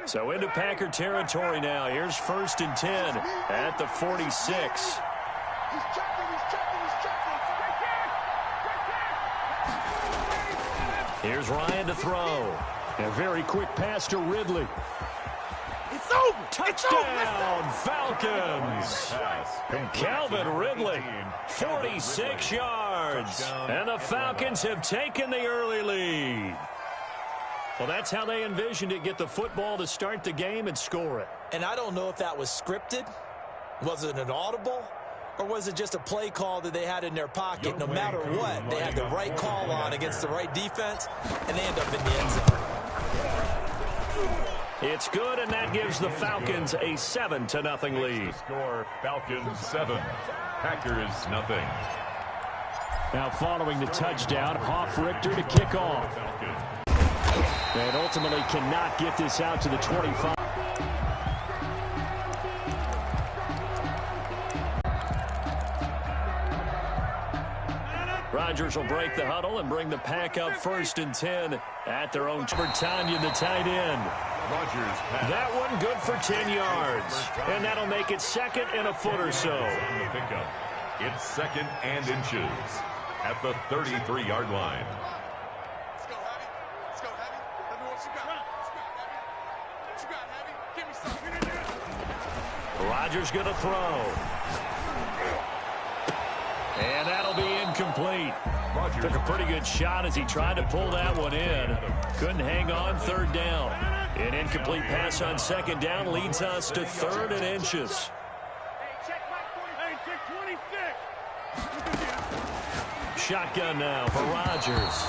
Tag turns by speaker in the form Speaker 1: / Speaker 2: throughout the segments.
Speaker 1: So into Packer territory now. Here's 1st and 10 at the 46. Here's Ryan to throw. A very quick pass to Ridley.
Speaker 2: It's over.
Speaker 1: Touchdown, Falcons. Calvin Ridley, 46 yards. And the Falcons have taken the early lead. Well, that's how they envisioned it. Get the football to start the game and score it.
Speaker 2: And I don't know if that was scripted. Was it an audible? Or was it just a play call that they had in their pocket? No matter what, they had the right call on against the right defense, and they end up in the end zone.
Speaker 1: It's good, and that gives the Falcons a 7-0 lead.
Speaker 3: Score, Falcons 7, Packers nothing.
Speaker 1: Now following the touchdown, Hoff-Richter to kick off. And ultimately cannot get this out to the 25. Rodgers will break the huddle and bring the pack up 1st and 10 at their own. Tanya, the tight end.
Speaker 3: Rodgers pass.
Speaker 1: That one good for 10 yards. And that'll make it 2nd and a foot or so.
Speaker 3: On the pickup. It's 2nd and inches at the 33-yard line.
Speaker 4: Let's go, Heavy. Let's go, Heavy. Let me know what you got. What you got, Heavy? Give me something.
Speaker 1: Rodgers going to throw. And that'll be incomplete.
Speaker 3: Rodgers
Speaker 1: Took a pretty good shot as he tried to pull that one in. Couldn't hang on 3rd down. An incomplete pass on 2nd down leads us to 3rd and inches. Shotgun now for Rodgers.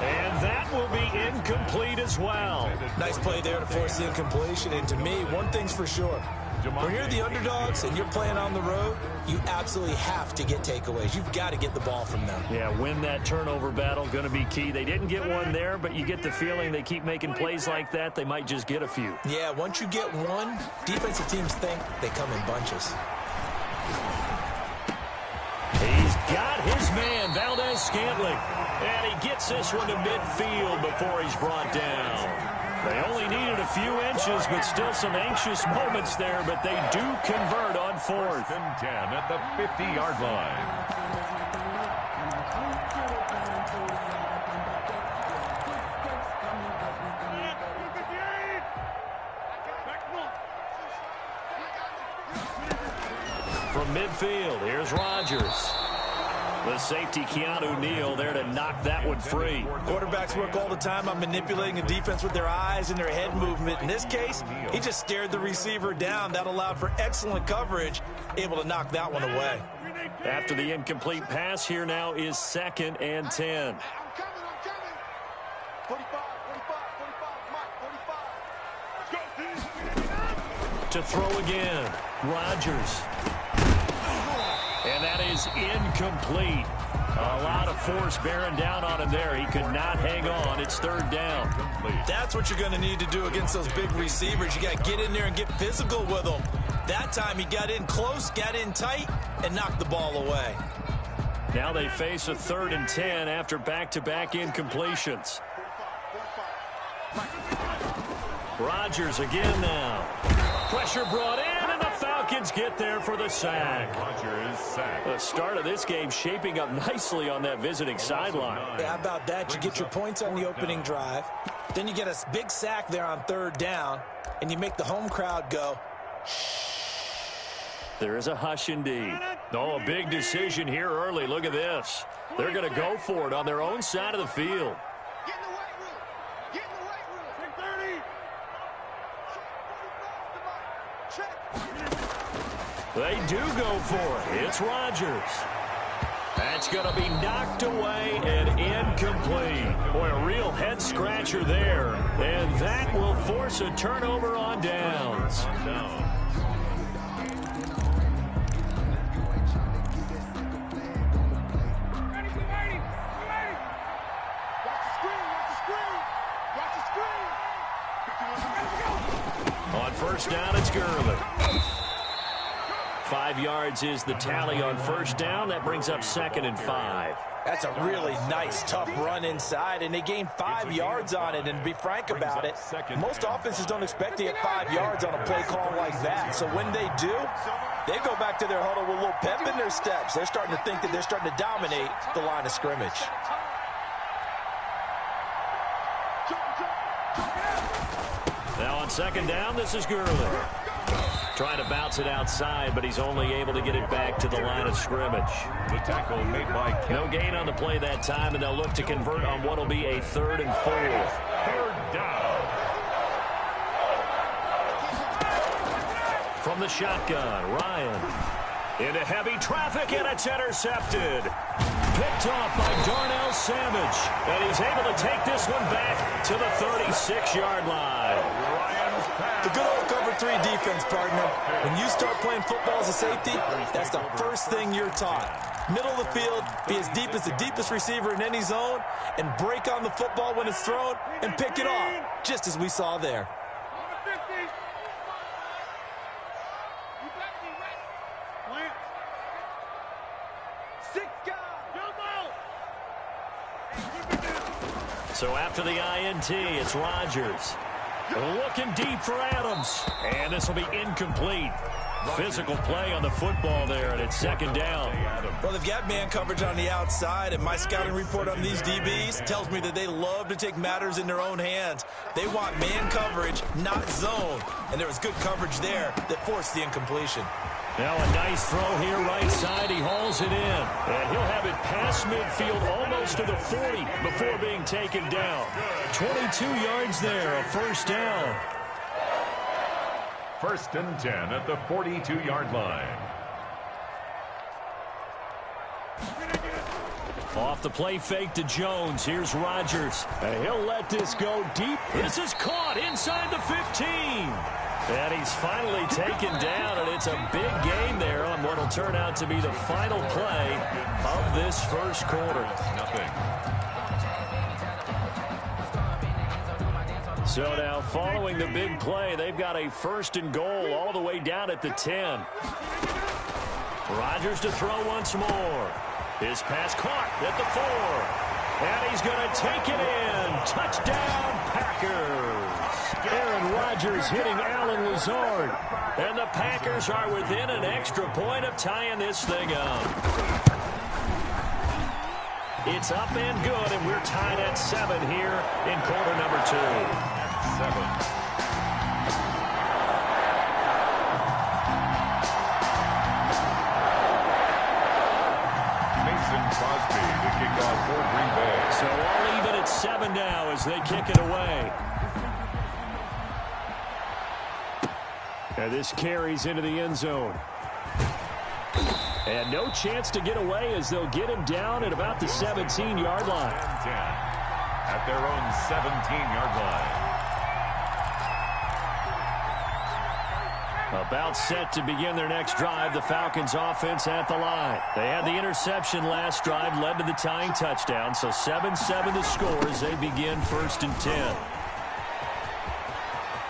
Speaker 1: And that will be incomplete as well.
Speaker 2: Nice play there to force the incompletion. And to me, one thing's for sure. When you're the underdogs and you're playing on the road, you absolutely have to get takeaways. You've got to get the ball from them.
Speaker 1: Yeah, win that turnover battle, going to be key. They didn't get one there, but you get the feeling they keep making plays like that, they might just get a few.
Speaker 2: Yeah, once you get one, defensive teams think they come in bunches.
Speaker 1: He's got his man, Valdez-Scantling. And he gets this one to midfield before he's brought down. They only needed a few inches, but still some anxious moments there, but they do convert on 4th.
Speaker 3: 1st and 10 at the 50-yard line.
Speaker 1: From midfield, here's Rodgers. The safety, Keanu Neal, there to knock that one free.
Speaker 2: Quarterbacks work all the time on manipulating a defense with their eyes and their head movement. In this case, he just stared the receiver down. That allowed for excellent coverage, able to knock that one away.
Speaker 1: After the incomplete pass, here now is 2nd and 10.
Speaker 4: I'm coming. 45, Mike, 45.
Speaker 1: To throw again, Rodgers. And that is incomplete. A lot of force bearing down on him there. He could not hang on. It's 3rd down.
Speaker 2: That's what you're going to need to do against those big receivers. You got to get in there and get physical with them. That time he got in close, got in tight, and knocked the ball away.
Speaker 1: Now they face a 3rd and 10 after back-to-back incompletions. Rodgers again now. Pressure brought in, and the Falcons get there for the sack.
Speaker 3: Rodgers sacked.
Speaker 1: The start of this game shaping up nicely on that visiting sideline.
Speaker 2: Yeah, how about that? You get your points on the opening drive. Then you get a big sack there on 3rd down, and you make the home crowd go, shh.
Speaker 1: There is a hush indeed. Oh, a big decision here early. Look at this. They're going to go for it on their own side of the field.
Speaker 4: Get in the weight room. Get in the weight room. 30. Check.
Speaker 1: They do go for it. It's Rodgers. That's going to be knocked away and incomplete. Boy, a real head-scratcher there. And that will force a turnover on downs. On 1st down, it's Gurley. 5 yards is the tally on 1st down. That brings up 2nd and 5.
Speaker 2: That's a really nice, tough run inside, and they gained 5 yards on it. And to be frank about it, most offenses don't expect to get 5 yards on a play call like that. So when they do, they go back to their huddle with a little pep in their steps. They're starting to think that they're starting to dominate the line of scrimmage.
Speaker 1: Now on second down, this is Gurley. Trying to bounce it outside, but he's only able to get it back to the line of scrimmage.
Speaker 3: The tackle made by
Speaker 1: No gain on the play that time, and they'll look to convert on what will be a 3rd and 4.
Speaker 3: third down.
Speaker 1: From the shotgun, Ryan. Into heavy traffic, and it's intercepted. Picked off by Darnell Savage. And he's able to take this one back to the 36-yard line.
Speaker 2: The good old cover 3 defense, partner. When you start playing football as a safety, that's the first thing you're taught. Middle of the field, be as deep as the deepest receiver in any zone, and break on the football when it's thrown, and pick it off, just as we saw there.
Speaker 1: So after the INT, it's Rodgers. Looking deep for Adams. And this will be incomplete. Physical play on the football there, and it's second down.
Speaker 2: Well, they've got man coverage on the outside, and my scouting report on these DBs tells me that they love to take matters in their own hands. They want man coverage, not zone. And there was good coverage there that forced the incompletion.
Speaker 1: Now a nice throw here right side. He hauls it in. And he'll have it past midfield almost to the 40 before being taken down. 22 yards there, a first down.
Speaker 3: 1st and 10 at the 42-yard line.
Speaker 1: Off the play fake to Jones. Here's Rodgers. And he'll let this go deep. This is caught inside the 15. And he's finally taken down, and it's a big gain there on what will turn out to be the final play of this first quarter.
Speaker 3: Nothing.
Speaker 1: So now following the big play, they've got a 1st and goal all the way down at the 10. Rodgers to throw once more. His pass caught at the 4. And he's going to take it in. Touchdown, Packers. Aaron Rodgers hitting Allen Lazard. And the Packers are within an extra point of tying this thing up. It's up and good, and we're tied at 7 here in quarter number 2.
Speaker 3: 7. Mason Crosby to kick off for Green Bay.
Speaker 1: So all even at 7 now as they kick it away. And this carries into the end zone. And no chance to get away as they'll get him down at about the 17-yard line.
Speaker 3: 10 at their own 17-yard line.
Speaker 1: About set to begin their next drive, the Falcons offense at the line. They had the interception last drive, led to the tying touchdown, so 7-7 the score as they begin 1st and 10.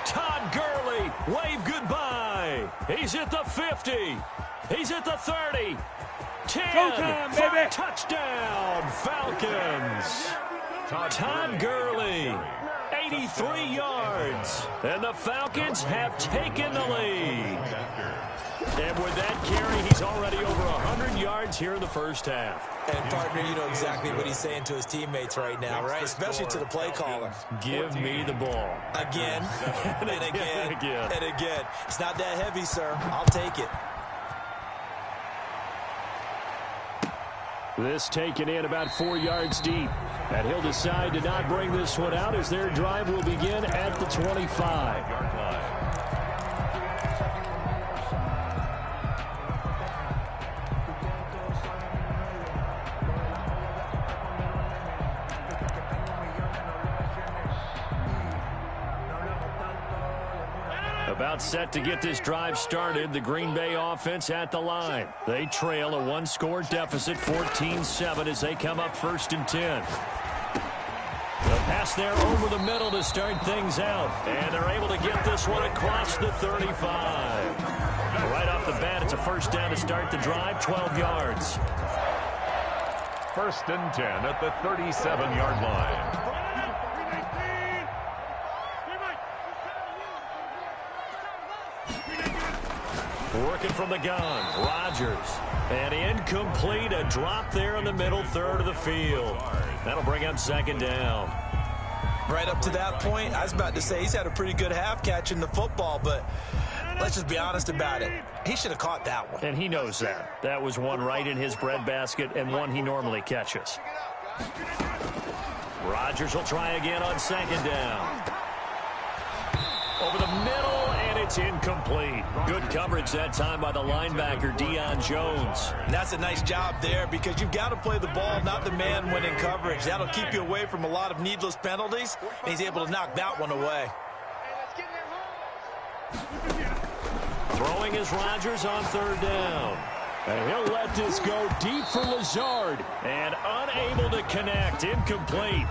Speaker 1: Todd Gurley, wave goodbye. He's at the 50. He's at the 30. 10.
Speaker 5: Showtime, baby.
Speaker 1: Touchdown, Falcons. Todd Gurley, 83 yards. And the Falcons have taken the lead. And with that carry, he's already over 100 yards here in the first half.
Speaker 2: And, partner, you know exactly what he's saying to his teammates right now, right? Especially to the play caller.
Speaker 1: Give me the ball.
Speaker 2: Again, and again, and again. It's not that heavy, sir. I'll take it.
Speaker 1: This taken in about 4 yards deep. And he'll decide to not bring this one out as their drive will begin at the 25-yard line. About set to get this drive started, the Green Bay offense at the line. They trail a one-score deficit, 14-7, as they come up 1st and 10. The pass there over the middle to start things out. And they're able to get this one across the 35. Right off the bat, it's a first down to start the drive, 12 yards.
Speaker 3: First and 10 at the 37-yard line.
Speaker 1: Working from the gun, Rodgers. And incomplete, a drop there in the middle third of the field. That'll bring up second down.
Speaker 2: Right up to that point, I was about to say he's had a pretty good half catching the football, but let's just be honest about it. He should have caught that one.
Speaker 1: And he knows that. That was one right in his breadbasket and one he normally catches. Rodgers will try again on second down. Over the middle, and it's incomplete. Good coverage that time by the linebacker, Deion Jones.
Speaker 2: And that's a nice job there because you've got to play the ball, not the man when in coverage. That'll keep you away from a lot of needless penalties, and he's able to knock that one away.
Speaker 1: Throwing is Rodgers on third down. And he'll let this go deep for Lazard. And unable to connect. Incomplete.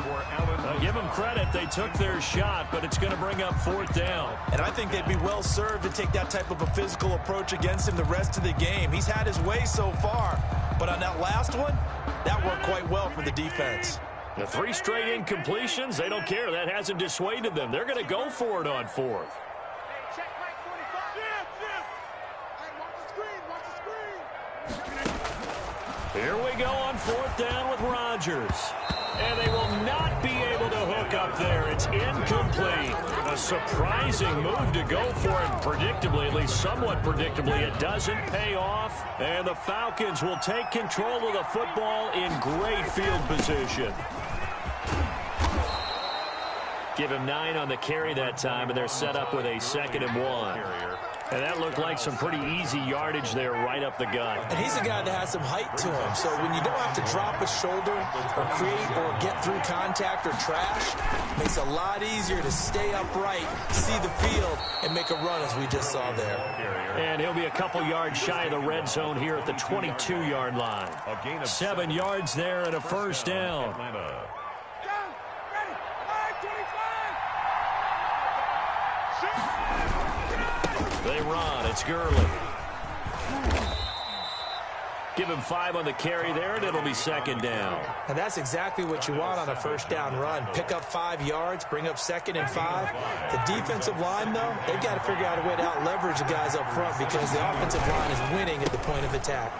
Speaker 1: Give them credit. They took their shot, but it's going to bring up fourth down.
Speaker 2: And I think they'd be well served to take that type of a physical approach against him the rest of the game. He's had his way so far. But on that last one, that worked quite well for the defense.
Speaker 1: The 3 straight incompletions, they don't care. That hasn't dissuaded them. They're going to go for it on fourth. Here we go on fourth down with Rodgers. And they will not be able to hook up there. It's incomplete. A surprising move to go for it. Predictably, at least somewhat predictably, it doesn't pay off. And the Falcons will take control of the football in great field position. Give him 9 on the carry that time, and they're set up with a 2nd and 1. And that looked like some pretty easy yardage there right up the gut.
Speaker 2: And he's a guy that has some height to him. So when you don't have to drop a shoulder or create or get through contact or trash, it makes it a lot easier to stay upright, see the field, and make a run as we just saw there.
Speaker 1: And he'll be a couple yards shy of the red zone here at the 22-yard line. 7 yards there and a first down. They run. It's Gurley. Give him 5 on the carry there, and it'll be second down.
Speaker 2: And that's exactly what you want on a first down run. Pick up 5 yards, bring up 2nd and 5. The defensive line, though, they've got to figure out a way to out-leverage the guys up front because the offensive line is winning at the point of attack.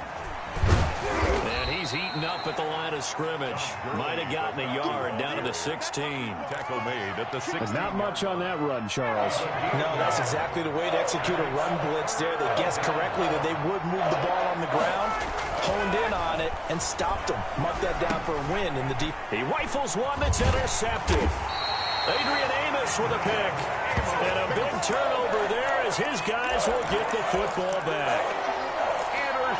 Speaker 1: And he's heating up at the line of scrimmage. Might have gotten a yard down to the 16.
Speaker 3: Tackle made at the 16.
Speaker 1: Not much on that run, Charles.
Speaker 2: No, that's exactly the way to execute a run blitz there. They guessed correctly that they would move the ball on the ground, honed in on it, and stopped them. Mark that down for a win in the deep.
Speaker 1: He rifles one that's intercepted. Adrian Amos with a pick. And a big turnover there as his guys will get the football back.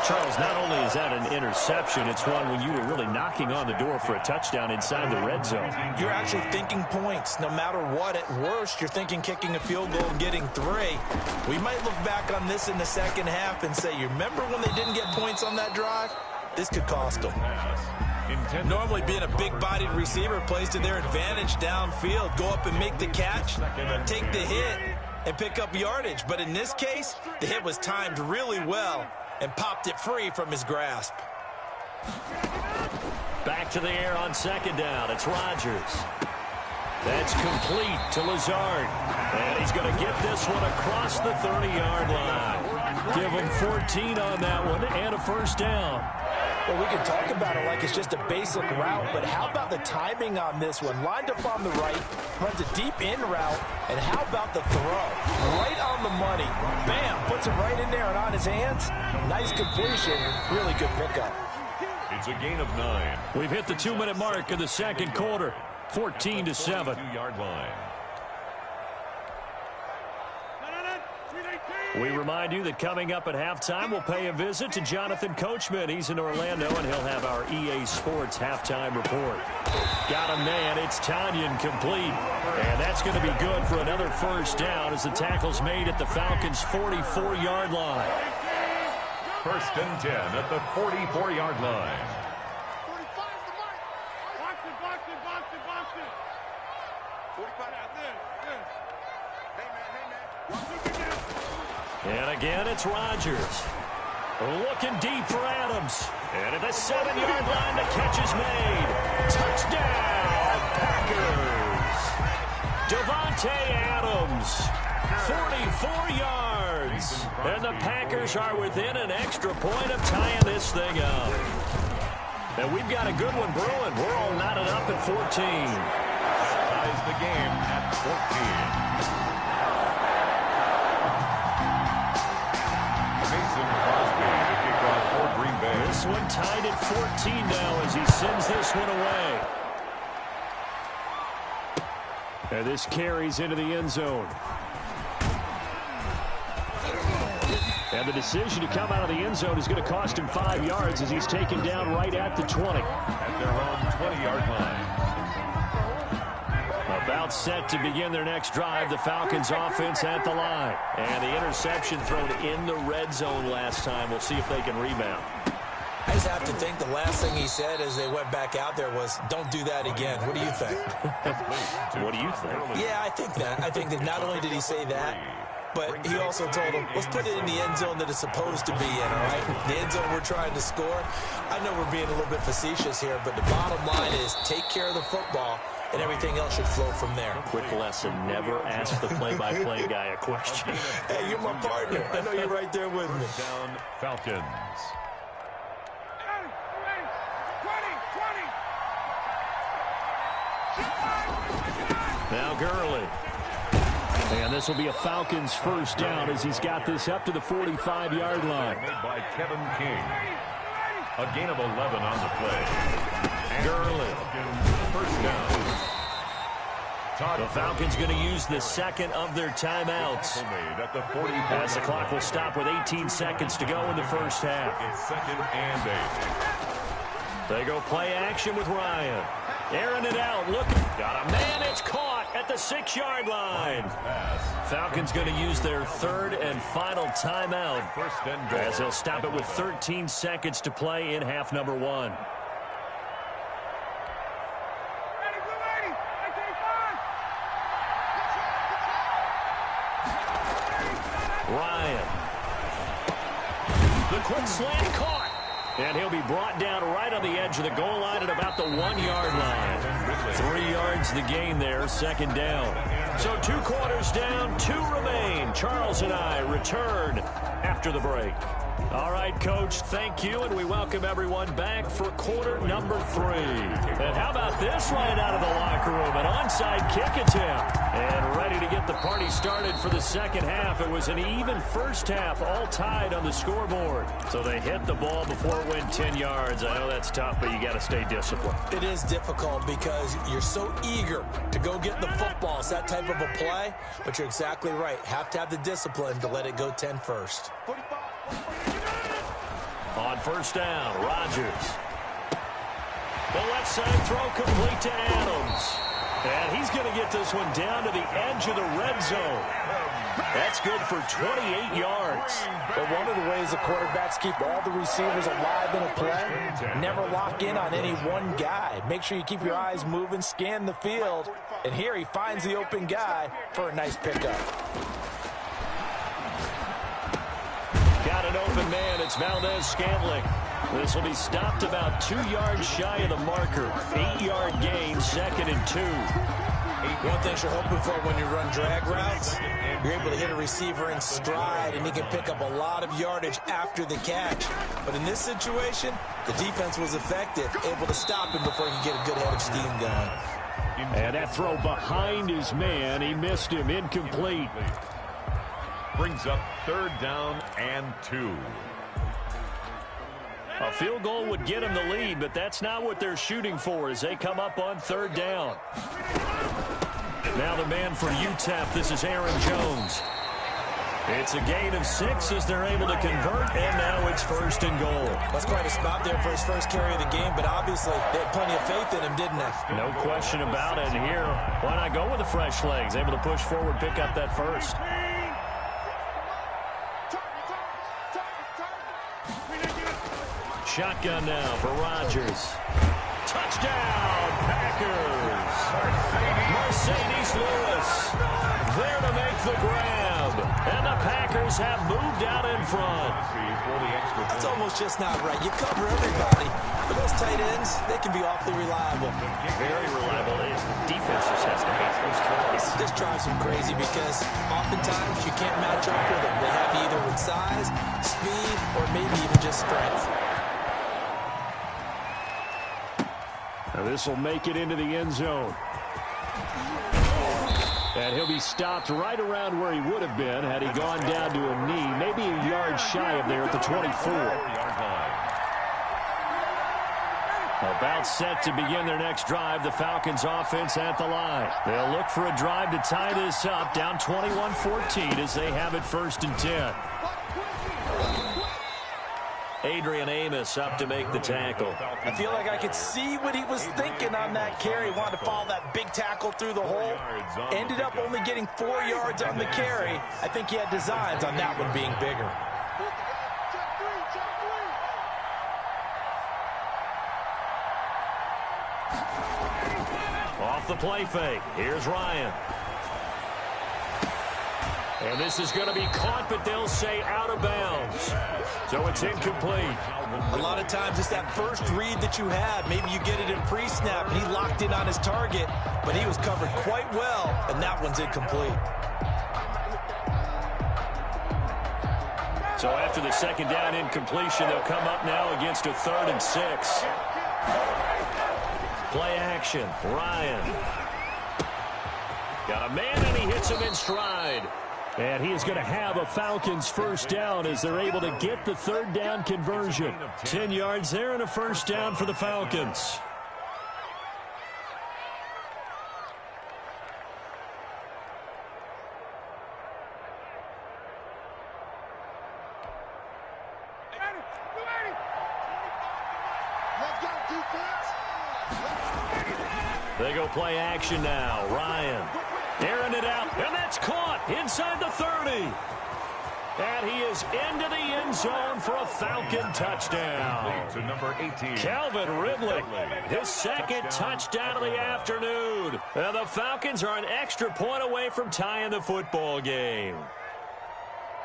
Speaker 1: Charles, not only is that an interception, it's one when you were really knocking on the door for a touchdown inside the red zone.
Speaker 2: You're actually thinking points. No matter what, at worst, you're thinking kicking a field goal and getting 3. We might look back on this in the second half and say, you remember when they didn't get points on that drive? This could cost them. Normally being a big-bodied receiver plays to their advantage downfield. Go up and make the catch, take the hit, and pick up yardage. But in this case, the hit was timed really well and popped it free from his grasp.
Speaker 1: Back to the air on second down. It's Rodgers. That's complete to Lazard. And he's going to get this one across the 30-yard line. Give him 14 on that one and a first down.
Speaker 2: Well, we can talk about it like it's just a basic route, but how about the timing on this one? Lined up on the right, runs a deep in route, and how about the throw? Right on the money. Bam, puts it right in there and on his hands. Nice completion, really good pickup.
Speaker 3: It's a gain of 9.
Speaker 1: We've hit the 2-minute mark in the second quarter, 14-7.
Speaker 3: 2-yard line.
Speaker 1: We remind you that coming up at halftime, we'll pay a visit to Jonathan Coachman. He's in Orlando, and he'll have our EA Sports halftime report. Got a man. It's Tanyan complete. And that's going to be good for another first down as the tackle's made at the Falcons' 44-yard line.
Speaker 3: First and 10 at the 44-yard line.
Speaker 4: 45's the mark. Box it. 45 out there. Hey, man.
Speaker 1: And again, it's Rodgers. Looking deep for Adams. And at the 7-yard line, the catch is made. Touchdown, Packers. Davante Adams, 44 yards. And the Packers are within an extra point of tying this thing up. And we've got a good one brewing. We're all knotted up at 14.
Speaker 3: That ties the game at 14.
Speaker 1: This one tied at 14 now as he sends this one away. And this carries into the end zone. And the decision to come out of the end zone is going to cost him 5 yards as he's taken down right at the 20.
Speaker 3: At their own 20-yard line.
Speaker 1: About set to begin their next drive, the Falcons offense at the line. And the interception thrown in the red zone last time. We'll see if they can rebound.
Speaker 2: I just have to think the last thing he said as they went back out there was, don't do that again. What do you think?
Speaker 1: What do you think?
Speaker 2: Yeah, I think that. I think that not only did he say that, but he also told him, let's put it in the end zone that it's supposed to be in, all right? The end zone we're trying to score. I know we're being a little bit facetious here, but the bottom line is take care of the football, and everything else should flow from there.
Speaker 1: Quick lesson, never ask the play-by-play guy a question.
Speaker 2: Hey, you're my partner. I know you're right there with me.
Speaker 3: Down Falcons.
Speaker 1: Now Gurley. And this will be a Falcons first down as he's got this up to the 45-yard line.
Speaker 3: Made by Kevin King. A gain of 11 on the play. And
Speaker 1: Gurley.
Speaker 3: First down.
Speaker 1: The Falcons going to use the second of their timeouts as the clock will stop with 18 seconds to go in the first half.
Speaker 3: It's 2nd and 8.
Speaker 1: They go play action with Ryan. Airing it out, looking. Got a man, it's caught at the 6-yard line. Falcons going to use their third and final timeout as they'll stop it with 13 seconds to play in half number 1. Ryan. The quick slant caught. And he'll be brought down right on the edge of the goal line at about the 1-yard line. 3 yards the gain there, second down. So 2 quarters down, 2 remain. Charles and I return after the break. All right, Coach, thank you, and we welcome everyone back for quarter number 3. And how about this right out of the locker room? An onside kick attempt. And ready to get the party started for the second half. It was an even first half, all tied on the scoreboard. So they hit the ball before it went 10 yards. I know that's tough, but you got to stay disciplined.
Speaker 2: It is difficult because you're so eager to go get the football. It's that type of a play, but you're exactly right. Have to have the discipline to let it go 10 first.
Speaker 1: On first down, Rodgers. The left side throw complete to Adams. And he's going to get this one down to the edge of the red zone. That's good for 28 yards.
Speaker 5: But one of the ways the quarterbacks keep all the receivers alive in a play, never lock in on any one guy. Make sure you keep your eyes moving, scan the field. And here he finds the open guy for a nice pickup.
Speaker 1: Got an open man. It's Valdez-Scantling. This will be stopped about 2 yards shy of the marker. 8-yard gain, 2nd and 2.
Speaker 2: One thing you're hoping for when you run drag routes, you're able to hit a receiver in stride, and he can pick up a lot of yardage after the catch. But in this situation, the defense was effective, able to stop him before he could get a good head of steam going.
Speaker 1: And that throw behind his man, he missed him, incomplete.
Speaker 3: Brings up 3rd down and 2.
Speaker 1: A field goal would get them the lead, but that's not what they're shooting for as they come up on 3rd down. Now the man for UTEP, this is Aaron Jones. It's a gain of 6 as they're able to convert, and now it's 1st and goal.
Speaker 2: That's quite a spot there for his first carry of the game, but obviously they had plenty of faith in him, didn't they?
Speaker 1: No question about it. And here, why not go with the fresh legs? Able to push forward, pick up that first. Shotgun now for Rodgers. Touchdown, Packers. Mercedes Lewis there to make the grab. And the Packers have moved out in front.
Speaker 2: That's almost just not right. You cover everybody. But those tight ends, they can be awfully reliable.
Speaker 6: Very reliable. The defense just has to make those calls.
Speaker 2: This drives them crazy because oftentimes you can't match up with them. They have you either with size, speed, or maybe even just strength.
Speaker 1: Now this will make it into the end zone. And he'll be stopped right around where he would have been had he gone down to a knee, maybe a yard shy of there at the 24. About set to begin their next drive, the Falcons offense at the line. They'll look for a drive to tie this up, down 21-14 as they have it 1st and 10. Adrian Amos up to make the tackle.
Speaker 5: I feel like I could see what he was thinking on that carry. Wanted to follow that big tackle through the hole. Ended up only getting 4 yards on the carry. I think he had designs on that one being bigger.
Speaker 1: Off the play fake. Here's Ryan. And this is going to be caught, but they'll say out of bounds. So it's incomplete.
Speaker 2: A lot of times it's that first read that you had. Maybe you get it in pre-snap, and he locked in on his target, but he was covered quite well, and that one's incomplete.
Speaker 1: So after the second down incompletion, they'll come up now against a 3rd and 6. Play action. Ryan. Got a man, and he hits him in stride. And he is going to have a Falcons first down as they're able to get the 3rd down conversion. 10 yards there and a first down for the Falcons. They go play action now. Ryan airing it out, and that's caught inside the 30. And he is into the end zone for a Falcon touchdown.
Speaker 3: To number 18.
Speaker 1: Calvin Ridley, his 2nd touchdown of the afternoon. And the Falcons are an extra point away from tying the football game.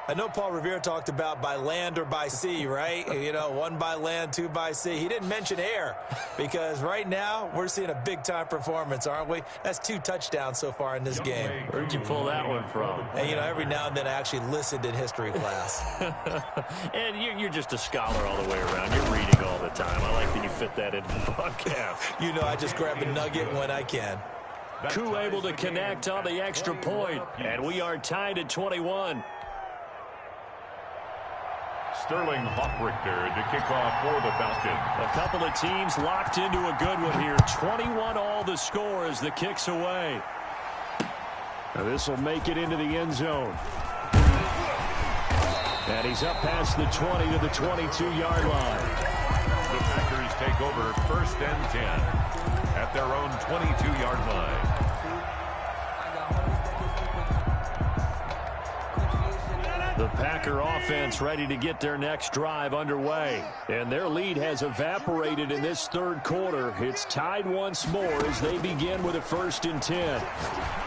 Speaker 2: I know Paul Revere talked about by land or by sea, right? You know, 1 by land, 2 by sea. He didn't mention air because right now we're seeing a big-time performance, aren't we? That's 2 touchdowns so far in this game.
Speaker 1: Where'd you pull that one from?
Speaker 2: And, you know, every now and then I actually listened in history class.
Speaker 1: And you're just a scholar all the way around. You're reading all the time. I like that you fit that into the broadcast.
Speaker 2: You know, I just grab a nugget when I can.
Speaker 1: Koo able to connect on the extra point, and we are tied at 21.
Speaker 3: Sterling Hoffrichter to kick off for the Falcons.
Speaker 1: A couple of teams locked into a good one here. 21 all the score as the kick's away. Now this will make it into the end zone. And he's up past the 20 to the 22-yard line.
Speaker 3: The Packers take over 1st and 10 at their own 22-yard line.
Speaker 1: The Packer offense ready to get their next drive underway. And their lead has evaporated in this 3rd quarter. It's tied once more as they begin with a 1st and 10.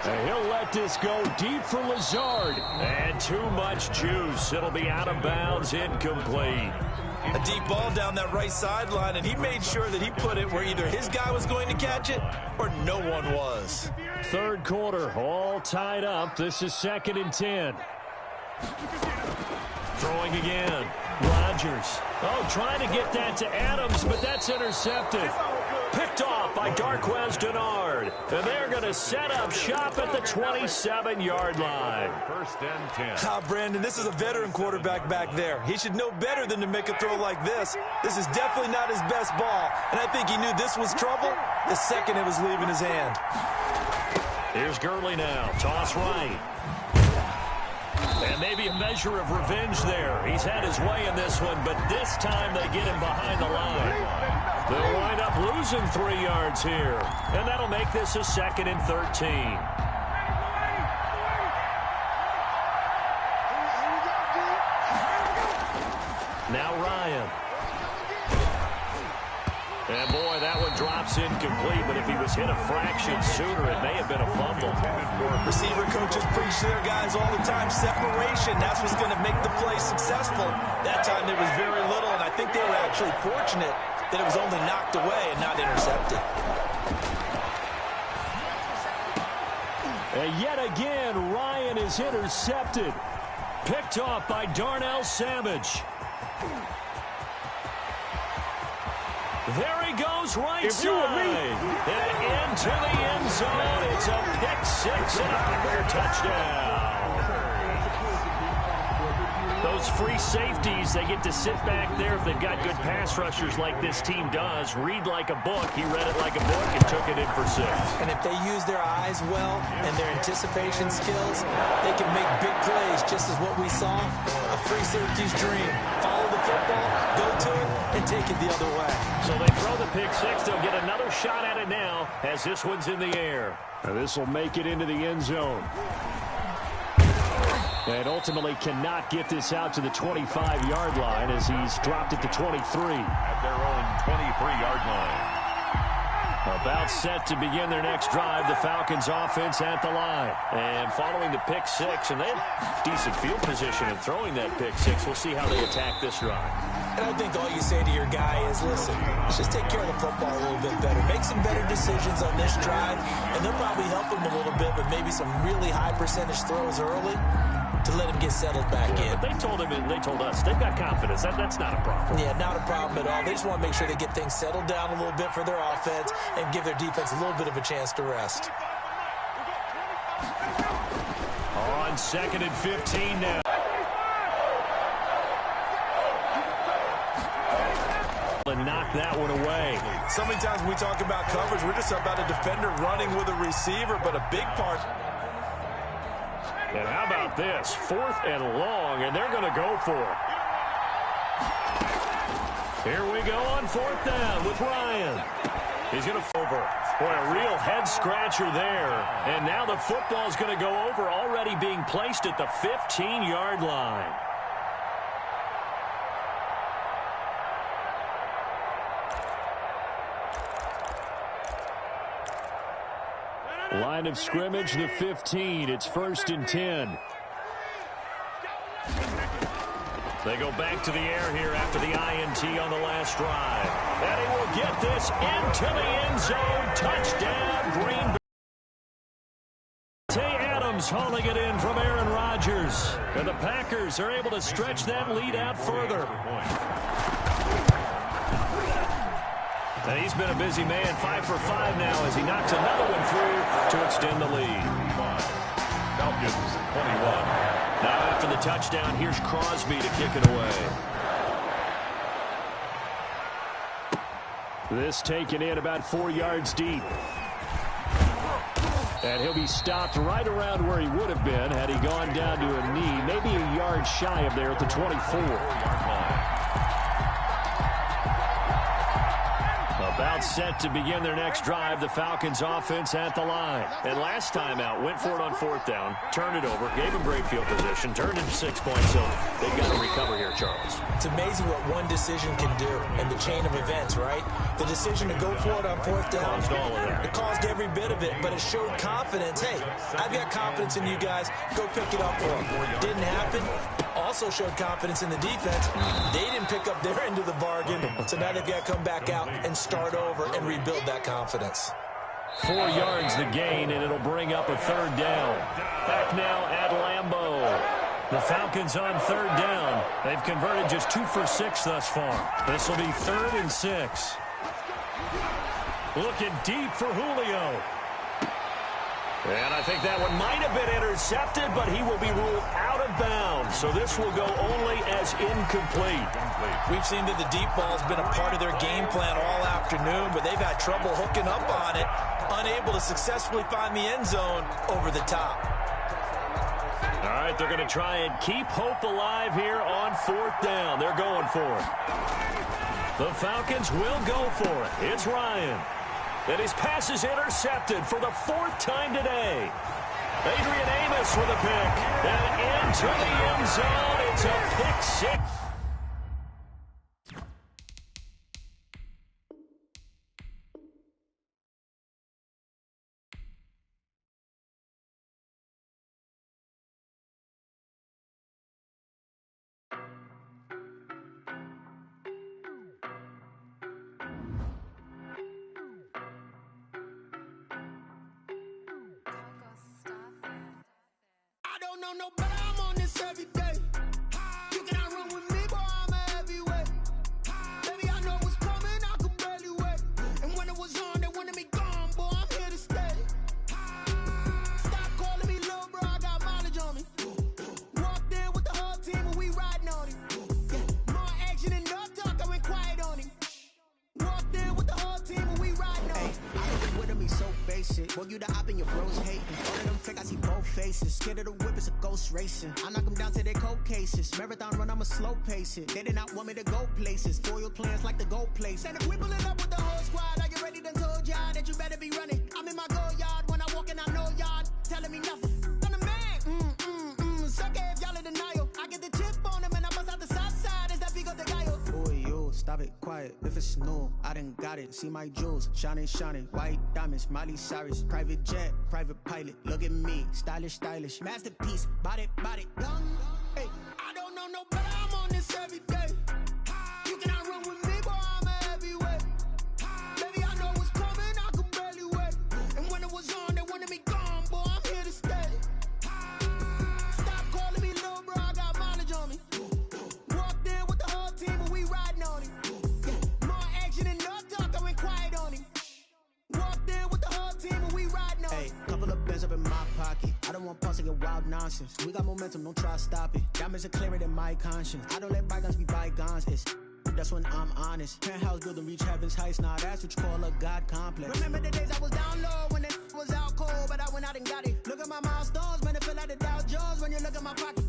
Speaker 1: And he'll let this go deep for Lazard. And too much juice. It'll be out of bounds, incomplete.
Speaker 2: A deep ball down that right sideline, and he made sure that he put it where either his guy was going to catch it or no one was.
Speaker 1: 3rd quarter, all tied up. This is 2nd and 10. Throwing again. Rodgers. Oh, trying to get that to Adams, but that's intercepted. Picked off by Darquez Denard. And they're going to set up shop at the 27-yard line.
Speaker 3: 1st and 10.
Speaker 2: Ah, Brandon, this is a veteran quarterback back there. He should know better than to make a throw like this. This is definitely not his best ball. And I think he knew this was trouble the second it was leaving his hand.
Speaker 1: Here's Gurley now. Toss right. And maybe a measure of revenge there. He's had his way in this one, but this time they get him behind the line. They'll wind up losing 3 yards here. And that'll make this a 2nd and 13. Now Ryan. And boy, that one drops pass incomplete, but if he was hit a fraction sooner, it may have been a fumble.
Speaker 2: Receiver coaches preach to their guys all the time, separation. That's what's going to make the play successful. That time there was very little, and I think they were actually fortunate that it was only knocked away and not intercepted.
Speaker 1: And yet again, Ryan is intercepted. Picked off by Darnell Savage. There he goes, right side. And into the end zone. It's a pick six and a career touchdown. Those free safeties, they get to sit back there if they've got good pass rushers like this team does. Read like a book. He read it like a book and took it in for 6.
Speaker 2: And if they use their eyes well and their anticipation skills, they can make big plays, just as what we saw. A free safety's dream. Follow the football, go to it, and take it the other way.
Speaker 1: So they throw the pick six. They'll get another shot at it now as this one's in the air. And this will make it into the end zone. And ultimately cannot get this out to the 25-yard line as he's dropped it to 23.
Speaker 3: At their own 23-yard line.
Speaker 1: About set to begin their next drive, the Falcons offense at the line. And following the pick six, and they have decent field position in throwing that pick six. We'll see how they attack this drive.
Speaker 2: And I think all you say to your guy is, listen, let's just take care of the football a little bit better. Make some better decisions on this drive, and they'll probably help him a little bit with maybe some really high percentage throws early to let him get settled back in.
Speaker 1: But they told him and they told us they've got confidence. That's not a problem.
Speaker 2: Yeah, not a problem at all. They just want to make sure they get things settled down a little bit for their offense and give their defense a little bit of a chance to rest.
Speaker 1: On 2nd and 15 now. And knock that one away.
Speaker 2: So many times when we talk about coverage, we're just about a defender running with a receiver, but a big part.
Speaker 1: And how about this? 4th and long, and they're going to go for it. Here we go on 4th down with Ryan. He's going to over. Boy, a real head-scratcher there. And now the football's going to go over, already being placed at the 15-yard line. Line of scrimmage, the 15. It's 1st and 10. They go back to the air here after the INT on the last drive. And he will get this into the end zone. Touchdown, Green Bay. Tay Adams hauling it in from Aaron Rodgers. And the Packers are able to stretch that lead out further. And he's been a busy man, 5 for 5 now as he knocks another one through to extend the lead.
Speaker 3: Falcons 21.
Speaker 1: Now after the touchdown, here's Crosby to kick it away. This taken in about 4 yards deep. And he'll be stopped right around where he would have been had he gone down to a knee, maybe a yard shy of there at the 24. About set to begin their next drive, the Falcons offense at the line. And last time out, went for it on 4th down, turned it over, gave him great field position, turned it to 6 points, so they've got to recover here, Charles.
Speaker 2: It's amazing what one decision can do in the chain of events, right? The decision to go for it on 4th down,
Speaker 1: Caused all of that.
Speaker 2: It caused every bit of it, but it showed confidence. Hey, I've got confidence in you guys. Go pick it up for them. Didn't happen. Also showed confidence in the defense. They didn't pick up their end of the bargain, so now they've got to come back out and start over and rebuild that confidence.
Speaker 1: 4 yards the gain, and it'll bring up a 3rd down. Back now at Lambeau. The Falcons on 3rd down. They've converted just 2 for 6 thus far. This will be 3rd and 6. Looking deep for Julio. And I think that one might have been intercepted, but he will be ruled out of bounds. So this will go only as incomplete.
Speaker 2: We've seen that the deep ball has been a part of their game plan all afternoon, but they've had trouble hooking up on it, unable to successfully find the end zone over the top.
Speaker 1: All right, they're going to try and keep hope alive here on 4th down. They're going for it. The Falcons will go for it. It's Ryan. And his pass is intercepted for the 4th time today. Adrian Amos with a pick. And into the end zone. It's a pick 6.
Speaker 7: know no better, I'm on this every day. You cannot run with me, boy, I'm a heavyweight. Baby, I know what's coming, I could barely wait. And when it was on, they wanted me gone, boy, I'm here to stay. Stop calling me little bro, I got mileage on me. Walked in with the whole team and we riding on it. Yeah, more action and no talk, I went quiet on it. Walked in with the whole team and we riding on it.
Speaker 8: I don't with me so basic. Boy, you the op and your bros hating. All of them fake, I see both faces. Scared of the whip, it's a ghost racing. I knock them down to their cold cases. Marathon run, I'ma slow pace it. They did not want me to go places. Foil plans like the go place. And if we pulling up with the whole squad, are you ready? Done told y'all that you better be running. I'm in my go yard. When I walk in, I know y'all telling me nothing. I'm the man. Suck it if y'all in denial. I get the chip on them and I bust out the south side. Is that Pico de Gallo? Boy, you stop it, quiet. If it's new, I done got it. See my jewels, shining, shining. White diamonds, Miley Cyrus. Private jet, private pilot. Look at me, stylish, stylish. Masterpiece, body, young.
Speaker 7: Hey, I don't know no better, I'm on this every day. You cannot run with me, boy, I'm a heavyweight. Baby, I know what's coming, I could barely wait. And when it was on, they wanted me gone, boy, I'm here to stay. Stop calling me little bro, I got mileage on me. Walked in with the whole team and we riding on it. Yeah, more action and no talk, I went quiet on it. Walked in with the whole team and we riding on it.
Speaker 8: Couple of bands up in my pocket. I don't want pause to get wild nonsense. We got momentum, don't try to stop it. Diamonds are clearer than my conscience. I don't let bygones be bygones. That's when I'm honest. Penthouse building reach heaven's heights. Nah, that's what you call a God complex.
Speaker 7: Remember the days I was down low when it was out cold, but I went out and got it. Look at my milestones, man, it feel like the Dow Jones when you look at my pocket.